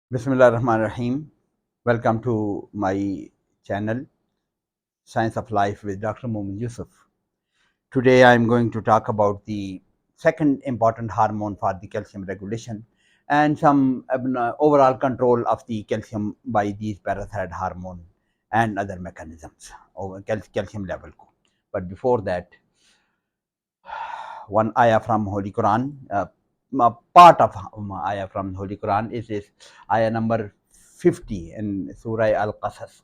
Bismillahirrahmanirrahim. Welcome to my channel, Science of Life with Dr. Muhammad Yusuf. Today I am going to talk about the second important hormone for the calcium regulation and some overall control of the calcium by these parathyroid hormone and other mechanisms over calcium level. But before that, one ayah from Holy Quran, part of ayah from Holy Quran is this ayah number 50 in Surah Al-Qasas.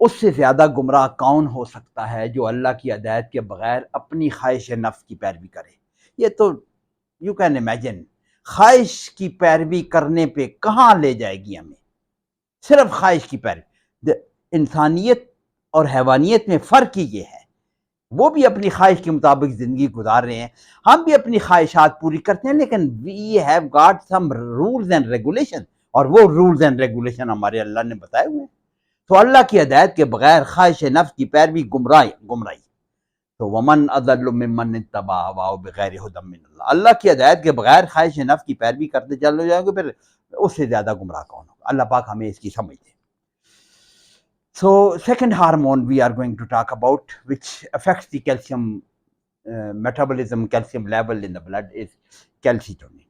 उससे ज़्यादा गुमराह कौन हो सकता है जो अल्लाह की हिदायत के बगैर अपनी ख्वाहिश नफ्स की पैरवी करे. ये तो यू कैन इमेजिन, ख्वाहिश की पैरवी करने पे कहाँ ले जाएगी हमें. सिर्फ ख्वाहिश की पैरवी. इंसानियत और हैवानियत में फ़र्क ही ये है. वो भी अपनी ख्वाहिश के मुताबिक ज़िंदगी गुजार रहे हैं, हम भी अपनी ख्वाहिशात पूरी करते हैं, लेकिन we have got some rules and regulation, और वो रूल्स एंड रेगुलेशन हमारे अल्लाह ने बताए हुए हैं. तो अल्लाह की हिदायत के बगैर ख्वाहिश नफ्स की पैरवी गुमराही. तो वमन अदल्लु मिम्मन इत्तबा हवाहु बिगैर हुदम मिनल्लाह. अल्लाह की हिदायत के बगैर ख्वाहिश नफ्स की पैरवी करते चले जाओगे, फिर उससे ज़्यादा गुमराह कौन होगा. अल्लाह पाक हमें इसकी समझ दे. So, second hormone we are going to talk about, which affects the calcium metabolism, calcium level in the blood, is calcitonin.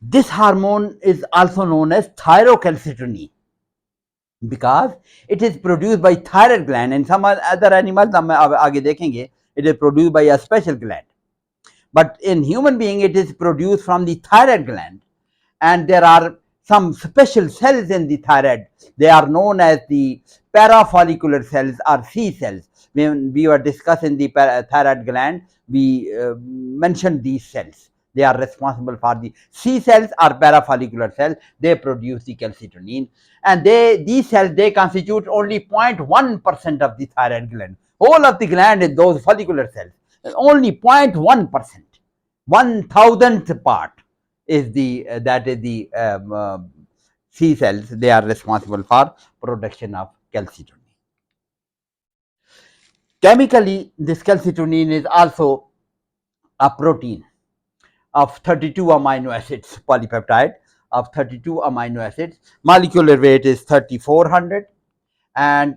This hormone is also known as thyrocalcitonin because it is produced by thyroid gland, and some other animals हम आगे देखेंगे, it is produced by a special gland. But in human being, it is produced from the thyroid gland, and there are some special cells in the thyroid. They are known as the parafollicular cells or C cells. When we were discussing the thyroid gland, we mentioned these cells. They are responsible for the C cells or parafollicular cells. They produce the calcitonin, and these cells, they constitute only 0.1% of the thyroid gland. Whole of the gland is those follicular cells. Only 0.1%, 1,000th part is the C cells. They are responsible for production of calcitonin. Chemically, this calcitonin is also a protein of 32 amino acids, polypeptide of 32 amino acids. Molecular weight is 3,400, and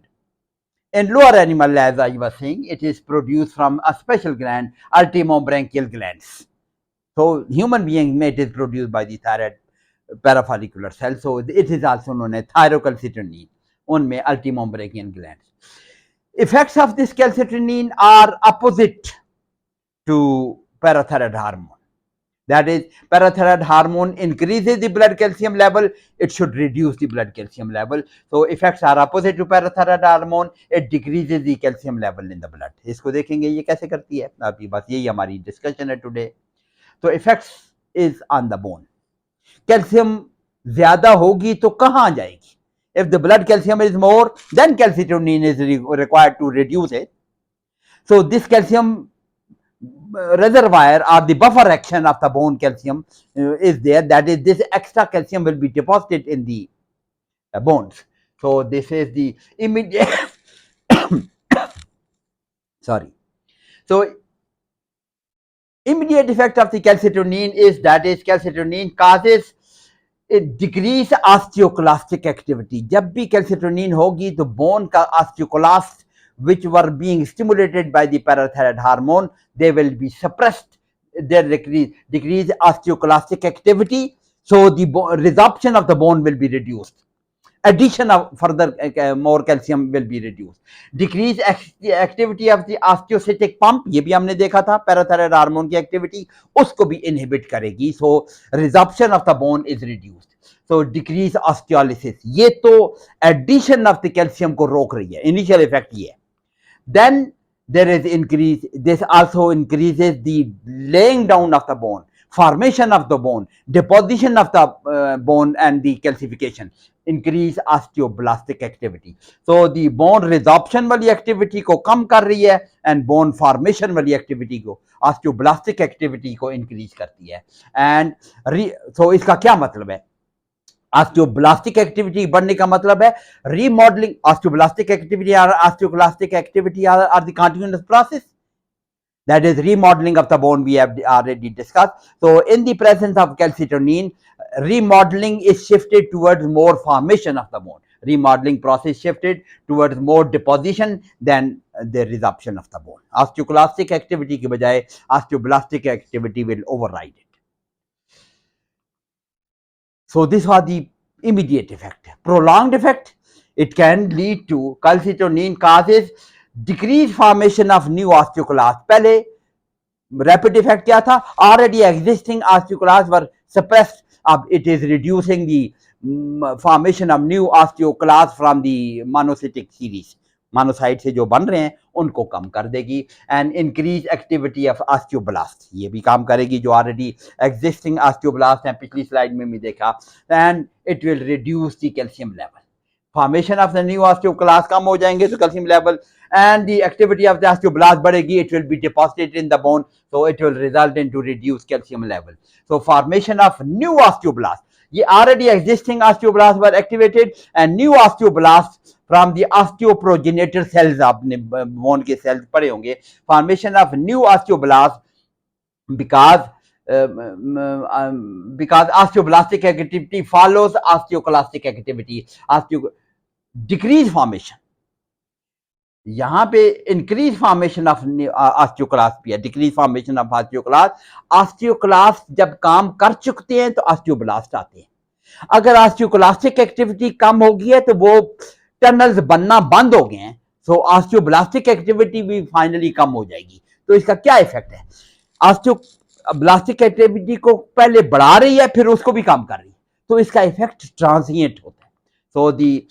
in lower animal, as I was saying, it is produced from a special gland, ultimobranchial glands. So human being, it is produced by the thyroid parafollicular cell. So it is also known as thyrocalcitonin, unme ultimobranchial glands. Effects of this calcitonin are opposite to parathyroid hormone. That is, parathyroid hormone increases the blood calcium level, it should reduce the blood calcium level. So effects are opposite to parathyroid hormone, it decreases the calcium level in the blood. इसको देखेंगे ये कैसे करती है. अभी बस यही हमारी डिस्कशन है टुडे. तो effects is on the bone. Calcium ज्यादा होगी तो कहाँ जाएगी. If the blood calcium is more, then calcitonin is required to reduce it. So this calcium reservoir or the buffer action of the bone calcium is there. That is, this extra calcium will be deposited in the bones. So this is the immediate sorry. So immediate effect of the calcitonin is that is calcitonin causes decrease osteoclastic activity. जब भी calcitonin होगी तो bone का osteoclast which were being stimulated by the parathyroid hormone, they will be suppressed. Their decrease osteoclastic activity, so the resorption of the bone will be reduced. Addition of further more calcium will be reduced. Decrease activity of the osteocytic pump, ये भी हमने देखा था, parathyroid hormone की activity उसको भी inhibit करेगी. So resorption of the bone is reduced. So decrease osteolysis, ये तो addition of the calcium को रोक रही है. Initial effect ये. Then there is increase. This also increases the laying down of the bone, formation of the bone, deposition of the bone, and the calcification. Increase osteoblastic activity. So the bone resorption वाली activity को कम कर रही है, and bone formation वाली activity को, osteoblastic activity को increase करती है. And so इसका क्या मतलब है. ऑस्टियोब्लास्टिक एक्टिविटी बढ़ने का मतलब है रीमॉडलिंग. ऑस्टियोब्लास्टिक एक्टिविटी और osteoclastic activity are the continuous process. That is remodeling of the bone we have already discussed. So in the presence of calcitonin, remodeling is shifted towards more formation of the bone. Remodeling process shifted towards more deposition than the resorption of the bone. Osteoclastic activity की बजाय osteoblastic activity will override it. So this was the immediate effect. Prolonged effect, it can lead to calcitonin causes decreased formation of new osteoclasts. पहले rapid effect क्या था? Already existing osteoclasts were suppressed. अब it is reducing the formation of new osteoclasts from the monocytic series. Monocyte से जो बन रहे हैं उनको कम कर देगी and increase activity of osteoblast. ये भी काम करेगी जो ऑलरेडी एग्जिस्टिंग ऑस्टियोब्लास्ट हैं, पिछली स्लाइड में भी देखा. And it will reduce the calcium level. Formation of the new osteoclast कम हो जाएंगे तो calcium level and the activity of the osteoblast बढ़ेगी. It will be deposited in the bone, so it will result into reduced calcium level. So formation of new osteoblast, ये already existing osteoblasts were activated and new osteoblasts from the osteoprogenitor cells, आपने bone के cells पढ़े होंगे. Formation of new osteoblast because osteoblastic activity follows osteoclastic activity. Decrease formation, यहाँ पे increase formation of osteoclast भी है, decrease formation of osteoclast. Osteoclast जब काम कर चुकते हैं तो ऑस्टियोब्लास्ट आते हैं. अगर ऑस्टियोक्लास्टिक एक्टिविटी कम होगी है तो वो टनल्स बनना बंद हो गए हैं, सो ऑस्टियोब्लास्टिक एक्टिविटी भी फाइनली कम हो जाएगी. तो इसका क्या इफेक्ट है? ऑस्टियोब्लास्टिक एक्टिविटी को पहले बढ़ा रही है फिर उसको भी कम कर रही है, तो इसका इफेक्ट ट्रांजिएंट होता है. सो दी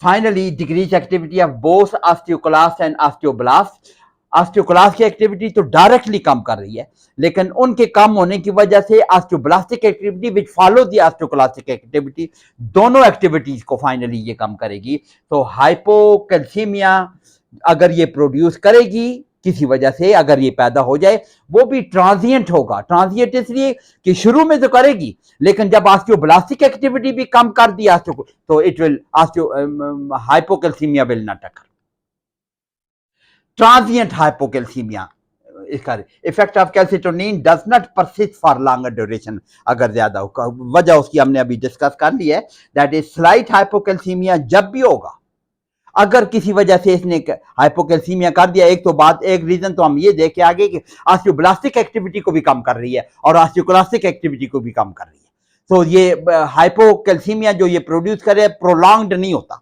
Finally, decreased activity of both osteoclast and osteoblast. Osteoclast की एक्टिविटी तो डायरेक्टली कम कर रही है, लेकिन उनके कम होने की वजह से osteoblastic activity which follow the osteoclastic activity, दोनों एक्टिविटीज को फाइनली ये कम करेगी. तो हाइपोकैल्सीमिया अगर ये प्रोड्यूस करेगी किसी वजह से, अगर ये पैदा हो जाए, वो भी ट्रांजिएंट होगा. ट्रांजिएंट इसलिए कि शुरू में तो करेगी, लेकिन जब ऑस्टियोब्लास्टिक एक्टिविटी भी कम कर दिया तो it will hypocalcaemia will not occur. Transient hypocalcaemia, इसका effect of calcitonin does not persist for longer duration. अगर ज्यादा होगा, वजह उसकी हमने अभी डिस्कस कर ली है. दैट इज स्लाइट हाइपोकैल्सीमिया जब भी होगा, अगर किसी वजह से इसने हाइपोकैल्सीमिया कर दिया, एक तो बात, एक रीजन तो हम ये देख के आगे कि ऑस्टियोब्लास्टिक एक्टिविटी को भी कम कर रही है और ऑस्टियोक्लास्टिक एक्टिविटी को भी कम कर रही है. तो ये हाइपोकैल्सीमिया जो ये प्रोड्यूस करे प्रोलॉन्ग्ड नहीं होता.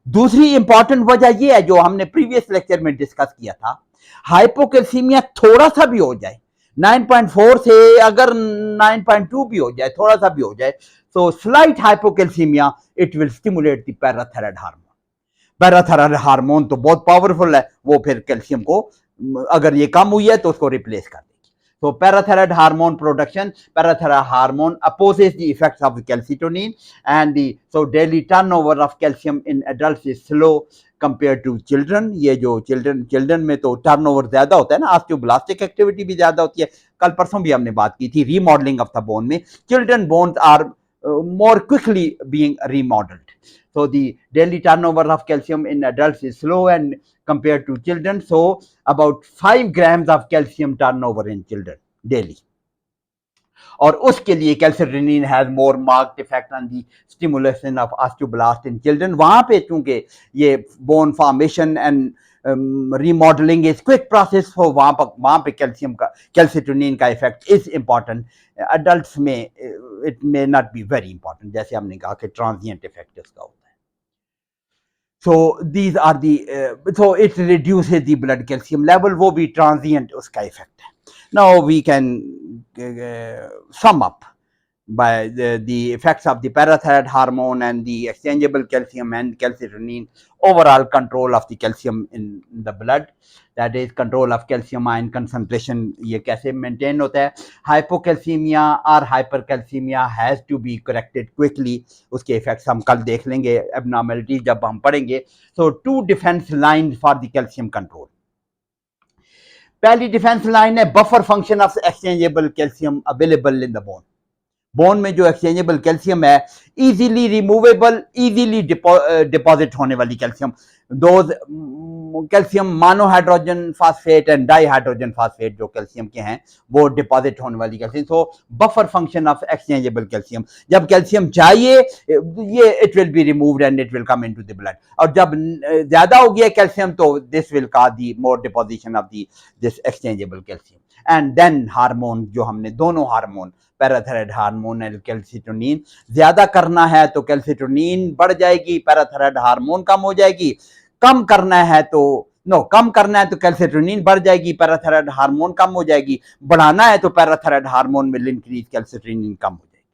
दूसरी इंपॉर्टेंट वजह ये है जो हमने प्रीवियस लेक्चर में डिस्कस किया था, हाइपोकैल्सीमिया थोड़ा सा भी हो जाए, 9.4 से अगर 9.2 भी हो जाए, थोड़ा सा भी हो जाए, तो slight hypocalcaemia it will stimulate the parathyroid hormone. Parathyroid hormone तो बहुत पावरफुल है, वो फिर कैल्शियम को अगर ये कम हुई है तो उसको रिप्लेस कर देगी. तो parathyroid hormone production, parathyroid hormone opposes the effects of calcitonin and the so daily turnover of calcium in adults is slow compare to children. ये जो चिल्ड्रन में तो टर्नओवर ज्यादा होता है ना, ऑस्टियोब्लास्टिक एक्टिविटी भी ज्यादा होती है. कल परसों भी हमने बात की थी रीमॉडलिंग ऑफ द बोन में. Children bones are more quickly being remodeled. So the daily turnover of calcium in adults is slow and compared to children. So about 5 grams of calcium turnover in children daily. और उसके लिए calcitonin has more marked effect on the stimulation of osteoblast in children. वहां पे चूंकि ये bone formation and remodelling is quick process हो, वहां पे कैल्शियम का, कैल्सिटोनिन का इफेक्ट इज इंपॉर्टेंट. अडल्ट्स में it may not be very important, जैसे हमने कहा कि ट्रांजिएंट इफेक्ट इसका होता है. So these are the so it reduces the blood calcium level, वो भी transient उसका effect है. Now we can sum up by the effects of the parathyroid hormone and the exchangeable calcium and calcitonin, overall control of the calcium in the blood, that is control of calcium ion concentration. ये कैसे maintain होता है? Hypocalcemia or hypercalcemia has to be corrected quickly. उसके effects हम कल देख लेंगे, abnormality जब हम पढ़ेंगे. So two defense lines for the calcium control. पहली defense line है buffer function of exchangeable calcium available in the bone. Bone में जो एक्सचेंजेबल कैल्शियम है, इजीली रिमूवेबल, इजीली डिपॉजिट होने वाली calcium, those calcium monohydrogen phosphate and dihydrogen phosphate जो calcium के हैं वो डिपॉजिट होने वाली calcium. So buffer function of exchangeable calcium, जब कैल्शियम चाहिए ये it will be removed and it will come into the blood, और जब ज्यादा हो गया कैल्शियम तो this will cause the more deposition of the this exchangeable calcium. And then hormone, जो हमने दोनों hormone parathyroid hormone and calcitonin ज्यादा करना है तो कैल्सिटोनिन बढ़ जाएगी, पैराथायराइड हार्मोन कम हो जाएगी, कम करना है तो कम करना है तो कैल्सिटोनिन बढ़ जाएगी, पैराथायराइड हार्मोन कम हो जाएगी, बढ़ाना है तो parathyroid hormone will increase, calcitonin कम हो जाएगी।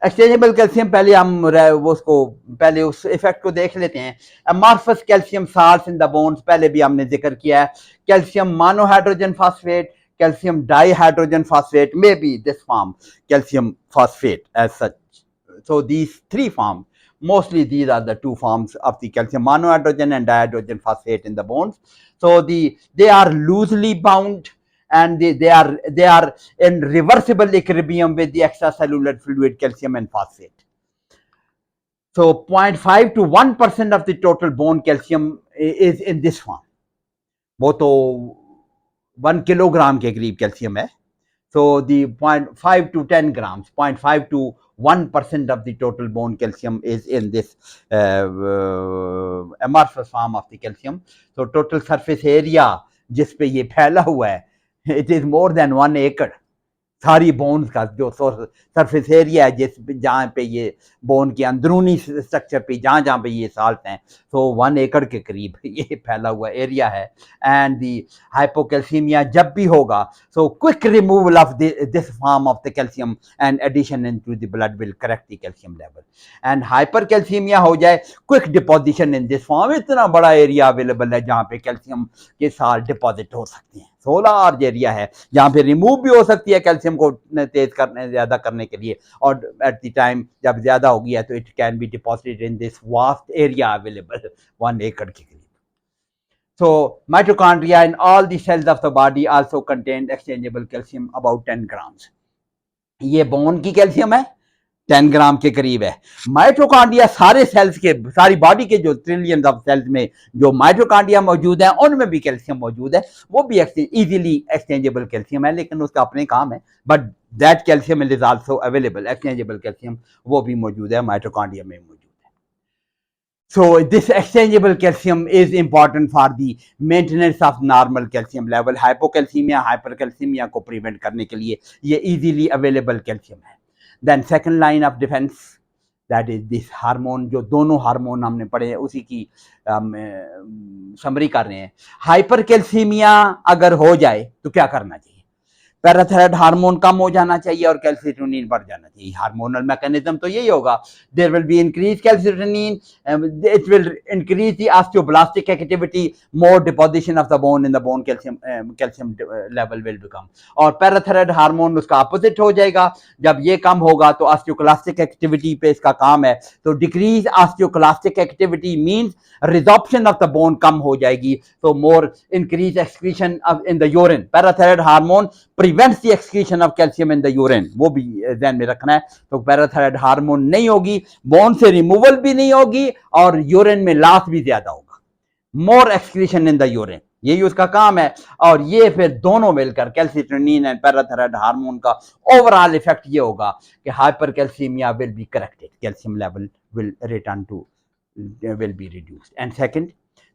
एक्सचेंजेबल कैल्शियम पहले हम उसको पहले उस इफेक्ट को देख लेते हैं। Amorphous calcium salts in the bones, पहले भी हमने जिक्र किया है, calcium monohydrogen phosphate, calcium dihydrogen phosphate, maybe this form calcium phosphate as such. So these three forms, mostly these are the two forms of the calcium monohydrogen and dihydrogen phosphate in the bones. So they are loosely bound and they are in reversible equilibrium with the extracellular fluid calcium and phosphate. So 0.5 to 1% of the total bone calcium is in this form. वो तो 1 kilogram के करीब calcium है। So the 0.5 to 10 grams, 0.5 to 1% of the total bone calcium is in this amorphous form of the calcium. So total surface area जिस पे ये फैला हुआ है, it is more than 1 acre. सारी बोन्स का जो सरफेस एरिया है जिस जहाँ पे ये बोन के अंदरूनी स्ट्रक्चर पे जहाँ पे ये साल्ट हैं, तो 1 एकड़ के करीब ये फैला हुआ एरिया है। एंड दी हाइपोकैल्सीमिया जब भी होगा, so quick removal of this form of the calcium and addition into the blood will correct the calcium level. And hypercalcaemia हो जाए, quick deposition in this form, इतना बड़ा एरिया अवेलेबल है जहाँ पे कैल्शियम के साल्ट डिपॉजिट हो सकते हैं, 16 लार्ज एरिया है जहाँ पे रिमूव भी हो सकती है कैल्शियम को तेज करने ज्यादा करने के लिए, और एट द टाइम जब ज्यादा हो गया तो it can be deposited in this vast area available 1 एकड़ के करीब। So mitochondria in all the cells of the body also contain exchangeable calcium about 10 grams. ये बोन की कैल्शियम है 10 ग्राम के करीब है। माइटोकॉन्ड्रिया सारे सेल्स के, सारी बॉडी के जो ट्रिलियंस ऑफ सेल्स में जो माइटोकॉन्ड्रिया मौजूद है उनमें भी कैल्शियम मौजूद है, वो भी इजीली एक्सचेंजेबल कैल्शियम है, लेकिन उसका अपने काम है, but that calcium is also available, exchangeable calcium वो भी मौजूद है, माइटोकॉन्ड्रिया में मौजूद है। So this exchangeable calcium is important for the maintenance of normal calcium level. Hypocalcemia, hypercalcemia को prevent करने के लिए ये easily available calcium है। Then second line of defense, that is this hormone, जो दोनों हार्मोन हमने पढ़े हैं उसी की समरी कर रहे हैं। हाइपरकैल्सीमिया अगर हो जाए तो क्या करना चाहिए? पैराथायराइड हार्मोन कम हो जाना चाहिए और कैल्सिटोनिन बढ़ जाना चाहिए। हार्मोनल मैकेनिज्म तो यही होगा, there will be increase calcitonin, it will increase the osteoblastic activity, more deposition of the bone in the bone, calcium level will become, और पैराथायराइड हार्मोन उसका अपोजिट हो जाएगा, जब ये कम होगा तो ऑस्टियोक्लास्टिक एक्टिविटी पे इसका काम है, तो decrease osteoclastic activity means resorption of the bone कम हो जाएगी, तो more increase excretion in the urine. Parathyroid hormone prevents the excretion of calcium in the urine, वो भी ध्यान में रखना है। तो पैराथायराइड हार्मोन नहीं होगी, बोन से रिमूवल भी नहीं होगी, और यूरिन में लॉस भी ज्यादा होगा, more excretion in the urine, यही उसका काम है। और ये फिर दोनों मिलकर कैल्सिटोनिन एंड पैराथायराइड हार्मोन का ओवरऑल इफेक्ट ये होगा कि hypercalcaemia will be corrected, calcium level will return to will be reduced. And second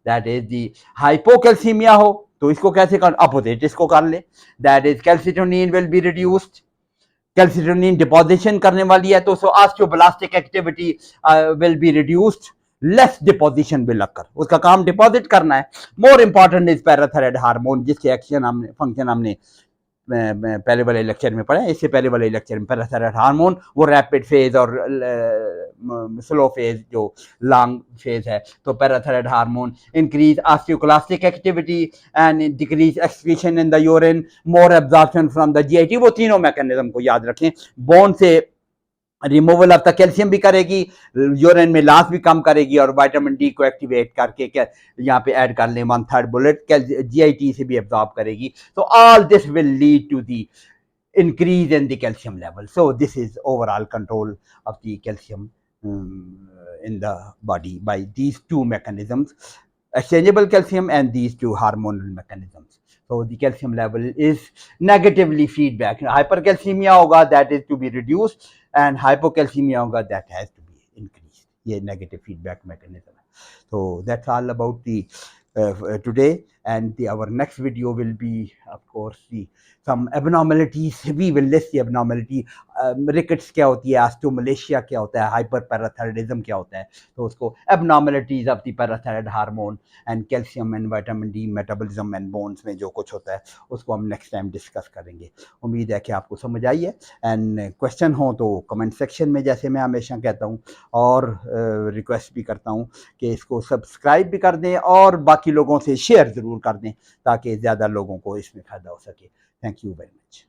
that is the hypocalcaemia हो तो इसको कैसे कर, अपोजिट इसको कर ले, that is calcitonin will be reduced, calcitonin deposition करने वाली है तो osteoblastic activity will be reduced, less deposition will occur, उसका काम डिपॉजिट करना है। More important is parathyroid hormone, जिसके एक्शन हमने फंक्शन हमने पहले वाले लेक्चर में पढ़ा, इससे पहले वाले लेक्चर में पैराथायराइड हार्मोन वो रैपिड फेज और स्लो फेज जो लॉन्ग फेज है, तो parathyroid hormone increase osteoclastic activity and decrease excretion in the urine, more absorption from the GIT, वो तीनों मैकेनिज्म को याद रखें। बोन से रिमूवल ऑफ द कैल्शियम भी करेगी, यूरिन में लॉस भी कम करेगी, और विटामिन डी को एक्टिवेट करके क्या यहाँ पे ऐड कर लें 1/3 बुलेट, जीआईटी से भी एब्जॉर्ब करेगी। तो all this will lead to the increase in the calcium level. So this is overall control of the calcium in the body by these two mechanisms, exchangeable calcium and these two hormonal mechanisms. So the calcium level is negatively feedback. Hypercalcemia hoga, that is to be reduced, and hypocalcemia hoga, that has to be increased. ये negative feedback mechanism. So that's all about the today, and our next video will be, of course, some abnormalities. We will list the abnormality. Rickets क्या होती है, osteomalacia क्या होता है, hyperparathyroidism क्या होता है, तो उसको abnormalities of the parathyroid hormone and calcium and vitamin D metabolism and bones में जो कुछ होता है उसको हम next time discuss करेंगे. उम्मीद है कि आपको समझ आई है, एंड क्वेश्चन हो तो कमेंट सेक्शन में, जैसे मैं हमेशा कहता हूँ, और रिक्वेस्ट भी करता हूँ कि इसको सब्सक्राइब भी कर दें और बाकी लोगों से शेयर ज़रूर कर दें ताकि ज़्यादा लोगों को इसमें फ़ायदा हो सके. Thank you very much.